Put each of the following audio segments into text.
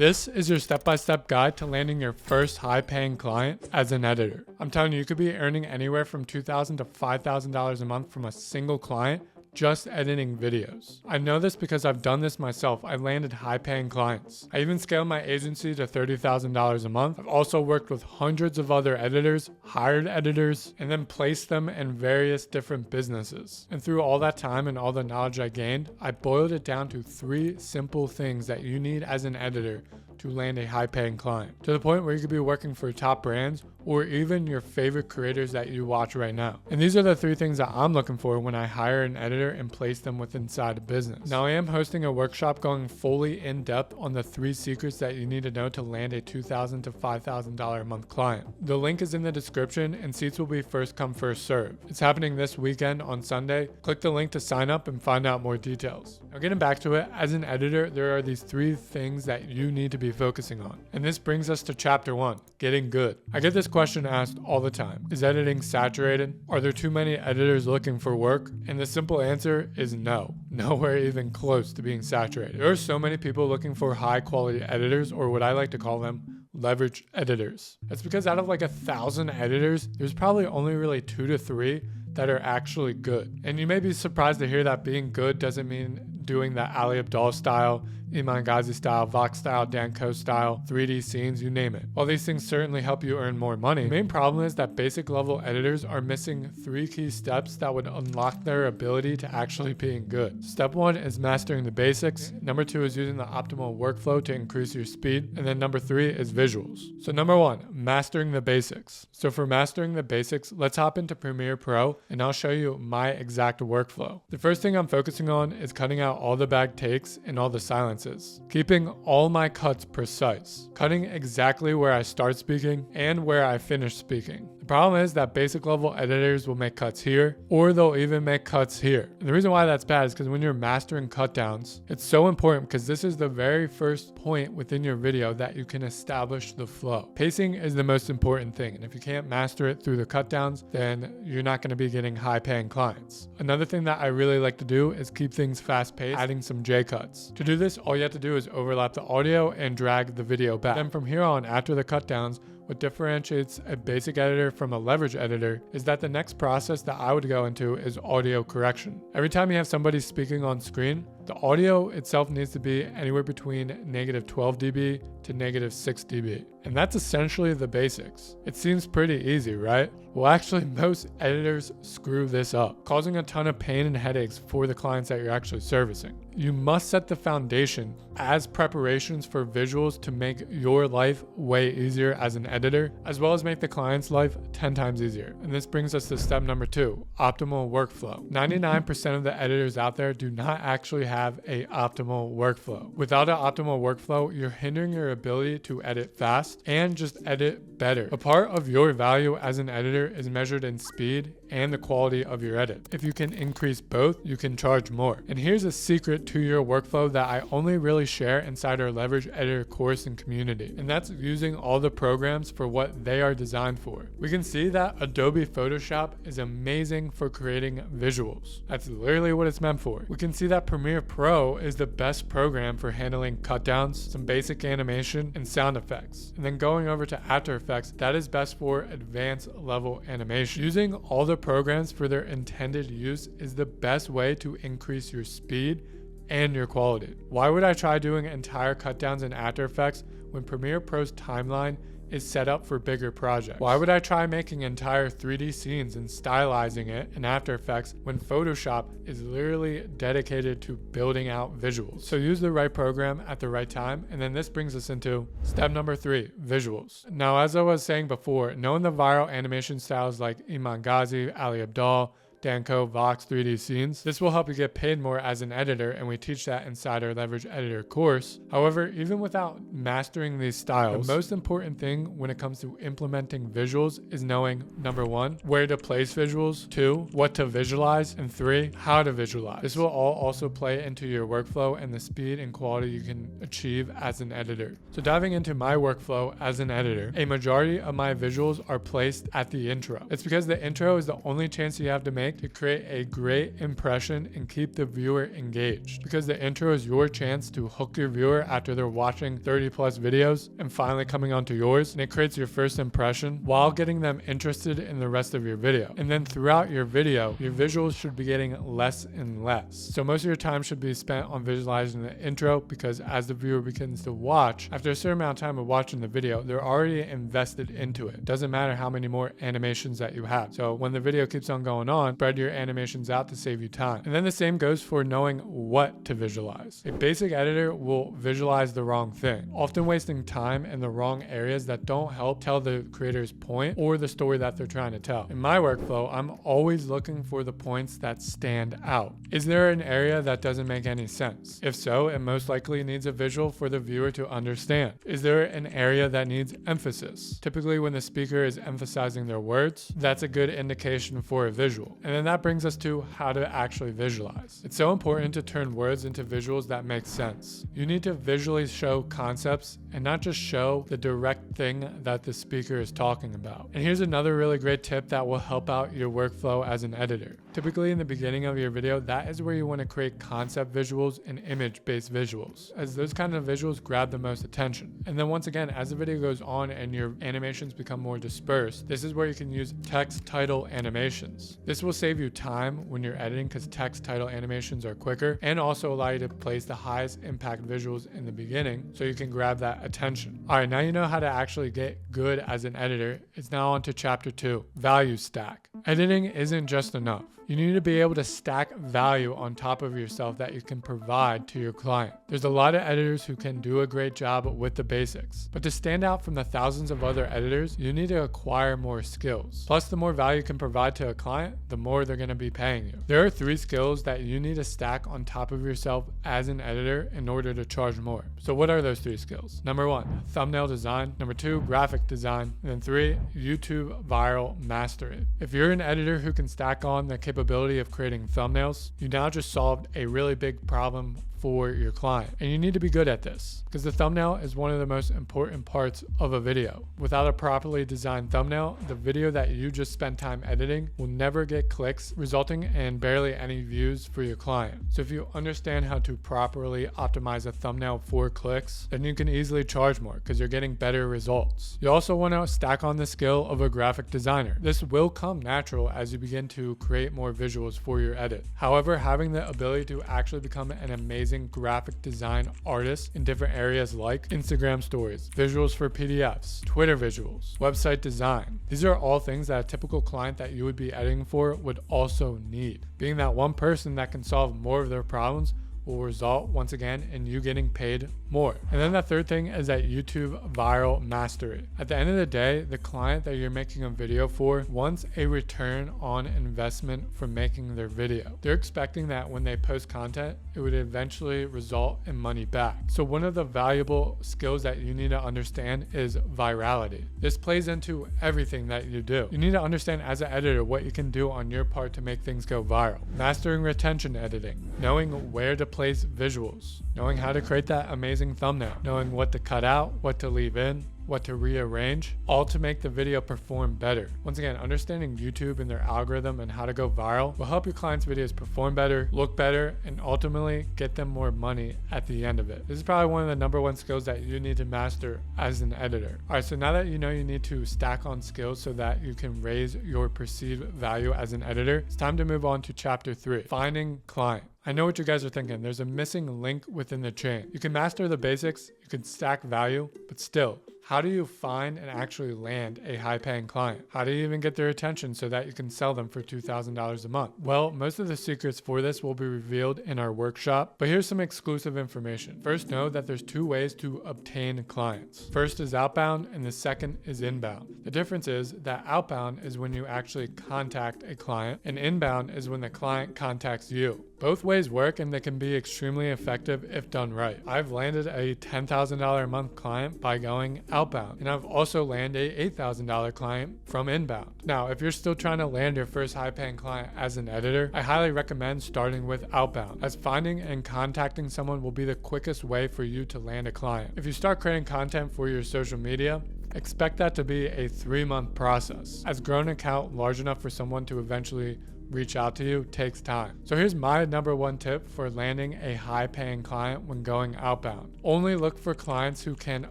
This is your step-by-step guide to landing your first high-paying client as an editor. I'm telling you could be earning anywhere from $2,000 to $5,000 a month from a single client just editing videos. I know this because I've done this myself. I landed high-paying clients. I even scaled my agency to $30,000 a month. I've also worked with hundreds of other editors, hired editors, and then placed them in various different businesses. And through all that time and all the knowledge I gained, I boiled it down to 3 simple things that you need as an editor to land a high-paying client, to the point where you could be working for top brands or even your favorite creators that you watch right now. And these are the 3 things that I'm looking for when I hire an editor and place them with inside a business. Now, I am hosting a workshop going fully in depth on the 3 secrets that you need to know to land a $2,000 to $5,000 a month client. The link is in the description and seats will be first come, first serve. It's happening this weekend on Sunday. Click the link to sign up and find out more details. Now, getting back to it, as an editor, there are these 3 things that you need to be focusing on. And this brings us to chapter 1, getting good. I get this question asked all the time. Is editing saturated? Are there too many editors looking for work? And the simple answer is no. Nowhere even close to being saturated. There are so many people looking for high quality editors, or what I like to call them, leverage editors. That's because out of like 1,000 editors, there's probably only really 2 to 3 that are actually good. And you may be surprised to hear that being good doesn't mean doing the Ali Abdaal style, Iman Ghazi style, Vox style, Dan Koe style, 3D scenes, you name it. While these things certainly help you earn more money, the main problem is that basic level editors are missing 3 key steps that would unlock their ability to actually being good. Step 1 is mastering the basics. Number 2 is using the optimal workflow to increase your speed. And then number 3 is visuals. So number 1, mastering the basics. So for mastering the basics, let's hop into Premiere Pro and I'll show you my exact workflow. The first thing I'm focusing on is cutting out all the bad takes and all the silences. Keeping all my cuts precise, cutting exactly where I start speaking and where I finish speaking. The problem is that basic level editors will make cuts here, or they'll even make cuts here. And the reason why that's bad is because when you're mastering cut downs, it's so important because this is the very first point within your video that you can establish the flow. Pacing is the most important thing, and if you can't master it through the cut downs, then you're not going to be getting high paying clients. Another thing that I really like to do is keep things fast paced, adding some J cuts. To do this, all you have to do is overlap the audio and drag the video back. Then from here on, after the cut downs, what differentiates a basic editor from a leverage editor is that the next process that I would go into is audio correction. Every time you have somebody speaking on screen, the audio itself needs to be anywhere between -12 dB to -6 dB. And that's essentially the basics. It seems pretty easy, right? Well, actually, most editors screw this up, causing a ton of pain and headaches for the clients that you're actually servicing. You must set the foundation as preparations for visuals to make your life way easier as an editor, as well as make the client's life 10 times easier. And this brings us to step number 2, optimal workflow. 99% of the editors out there do not actually have a optimal workflow. Without an optimal workflow, you're hindering your ability to edit fast and just edit better. A part of your value as an editor is measured in speed and the quality of your edit. If you can increase both, you can charge more. And here's a secret to your workflow that I only really share inside our Leverage Editor course and community, and that's using all the programs for what they are designed for. We can see that Adobe Photoshop is amazing for creating visuals. That's literally what it's meant for. We can see that Premiere Pro is the best program for handling cut downs, some basic animation, and sound effects. And then going over to After Effects, that is best for advanced level animation. Using all the programs for their intended use is the best way to increase your speed and your quality. Why would I try doing entire cut downs in After Effects when Premiere Pro's timeline is set up for bigger projects? Why would I try making entire 3D scenes and stylizing it in After Effects when Photoshop is literally dedicated to building out visuals? So use the right program at the right time. And then this brings us into step number 3, visuals. Now, as I was saying before, knowing the viral animation styles like Iman Ghazi, Ali Abdaal, Dan Koe, Vox 3D scenes. This will help you get paid more as an editor, and we teach that inside our Leverage Editor course. However, even without mastering these styles, the most important thing when it comes to implementing visuals is knowing, number 1, where to place visuals, 2, what to visualize, and 3, how to visualize. This will all also play into your workflow and the speed and quality you can achieve as an editor. So diving into my workflow as an editor, a majority of my visuals are placed at the intro. It's because the intro is the only chance you have to make make to create a great impression and keep the viewer engaged. Because the intro is your chance to hook your viewer after they're watching 30 plus videos and finally coming onto yours, and it creates your first impression while getting them interested in the rest of your video. And then throughout your video, your visuals should be getting less and less. So most of your time should be spent on visualizing the intro, because as the viewer begins to watch, after a certain amount of time of watching the video, they're already invested into it. Doesn't matter how many more animations that you have. So when the video keeps on going on, spread your animations out to save you time. And then the same goes for knowing what to visualize. A basic editor will visualize the wrong thing, often wasting time in the wrong areas that don't help tell the creator's point or the story that they're trying to tell. In my workflow, I'm always looking for the points that stand out. Is there an area that doesn't make any sense? If so, it most likely needs a visual for the viewer to understand. Is there an area that needs emphasis? Typically when the speaker is emphasizing their words, that's a good indication for a visual. And then that brings us to how to actually visualize. It's so important to turn words into visuals that make sense. You need to visually show concepts and not just show the direct thing that the speaker is talking about. And here's another really great tip that will help out your workflow as an editor. Typically in the beginning of your video, that is where you want to create concept visuals and image-based visuals, as those kind of visuals grab the most attention. And then once again, as the video goes on and your animations become more dispersed, this is where you can use text title animations. This will save you time when you're editing, because text title animations are quicker and also allow you to place the highest impact visuals in the beginning so you can grab that attention. All right, now you know how to actually get good as an editor. It's now on to chapter 2, value stack. Editing isn't just enough. You need to be able to stack value on top of yourself that you can provide to your client. There's a lot of editors who can do a great job with the basics, but to stand out from the thousands of other editors, you need to acquire more skills. Plus, the more value you can provide to a client, the more they're going to be paying you. There are 3 skills that you need to stack on top of yourself as an editor in order to charge more. So what are those 3 skills? Number 1, thumbnail design. Number 2, graphic design. And then 3, YouTube viral mastery. If you're an editor who can stack on the capability of creating thumbnails, you now just solved a really big problem for your client. And you need to be good at this, because the thumbnail is one of the most important parts of a video. Without a properly designed thumbnail, the video that you just spent time editing will never get clicks, resulting in barely any views for your client. So if you understand how to properly optimize a thumbnail for clicks, then you can easily charge more because you're getting better results. You also want to stack on the skill of a graphic designer. This will come natural as you begin to create more visuals for your edit. However, having the ability to actually become an amazing graphic design artist in different areas like Instagram stories, visuals for PDFs, Twitter visuals, website design. These are all things that a typical client that you would be editing for would also need. Being that one person that can solve more of their problems will result once again in you getting paid more. And then the third thing is that YouTube viral mastery. At the end of the day, the client that you're making a video for wants a return on investment from making their video. They're expecting that when they post content, it would eventually result in money back. So one of the valuable skills that you need to understand is virality. This plays into everything that you do. You need to understand as an editor what you can do on your part to make things go viral. Mastering retention editing, knowing where to place visuals, knowing how to create that amazing thumbnail, knowing what to cut out, what to leave in, what to rearrange, all to make the video perform better. Once again, understanding YouTube and their algorithm and how to go viral will help your clients' videos perform better, look better, and ultimately get them more money at the end of it. This is probably one of the number 1 skills that you need to master as an editor. All right, so now that you know you need to stack on skills so that you can raise your perceived value as an editor, it's time to move on to chapter 3, finding client. I know what you guys are thinking. There's a missing link within the chain. You can master the basics, you can stack value, but still, how do you find and actually land a high-paying client? How do you even get their attention so that you can sell them for $2,000 a month? Well, most of the secrets for this will be revealed in our workshop, but here's some exclusive information. First, know that there's 2 ways to obtain clients. First is outbound, and the second is inbound. The difference is that outbound is when you actually contact a client, and inbound is when the client contacts you. Both ways work, and they can be extremely effective if done right. I've landed a $10,000 a month client by going outbound, and I've also landed a $8,000 client from inbound. Now, if you're still trying to land your first high-paying client as an editor, I highly recommend starting with outbound, as finding and contacting someone will be the quickest way for you to land a client. If you start creating content for your social media, expect that to be a 3-month process, as grow an account large enough for someone to eventually reach out to you takes time. So here's my number one tip for landing a high paying client when going outbound. Only look for clients who can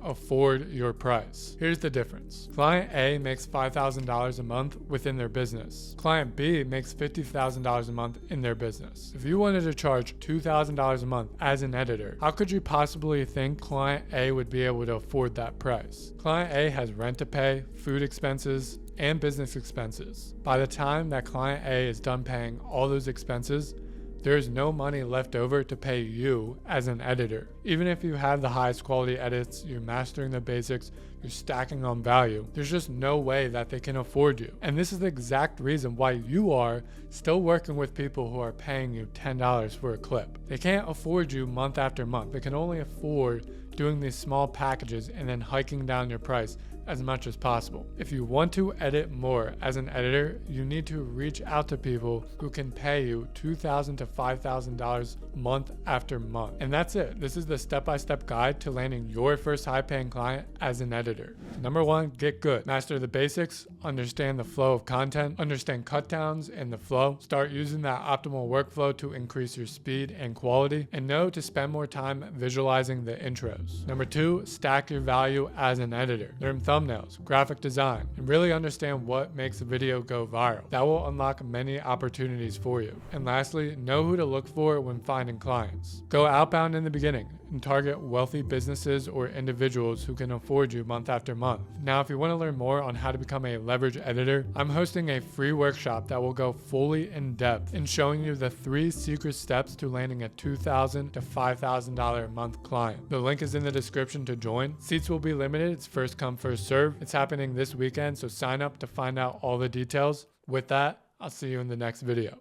afford your price. Here's the difference. Client A makes $5,000 a month within their business. Client B makes $50,000 a month in their business. If you wanted to charge $2,000 a month as an editor, how could you possibly think client A would be able to afford that price? Client A has rent to pay, food expenses, and business expenses. By the time that client A is done paying all those expenses, there is no money left over to pay you as an editor. Even if you have the highest quality edits, you're mastering the basics, you're stacking on value, there's just no way that they can afford you. And this is the exact reason why you are still working with people who are paying you $10 for a clip. They can't afford you month after month. They can only afford doing these small packages and then hiking down your price as much as possible. If you want to edit more as an editor, you need to reach out to people who can pay you $2,000 to $5,000 month after month. And that's it. This is the step-by-step guide to landing your first high-paying client as an editor. Number one, get good. Master the basics, understand the flow of content, understand cut downs and the flow. Start using that optimal workflow to increase your speed and quality, and know to spend more time visualizing the intros. Number two, stack your value as an editor. Learn thumbnails, graphic design, and really understand what makes a video go viral. That will unlock many opportunities for you. And lastly, know who to look for when finding clients. Go outbound in the beginning and target wealthy businesses or individuals who can afford you month after month. Now, if you want to learn more on how to become a leverage editor, I'm hosting a free workshop that will go fully in depth in showing you the 3 secret steps to landing a $2,000 to $5,000 a month client. The link is in the description to join. Seats will be limited. It's first come, first serve. It's happening this weekend, so sign up to find out all the details. With that, I'll see you in the next video.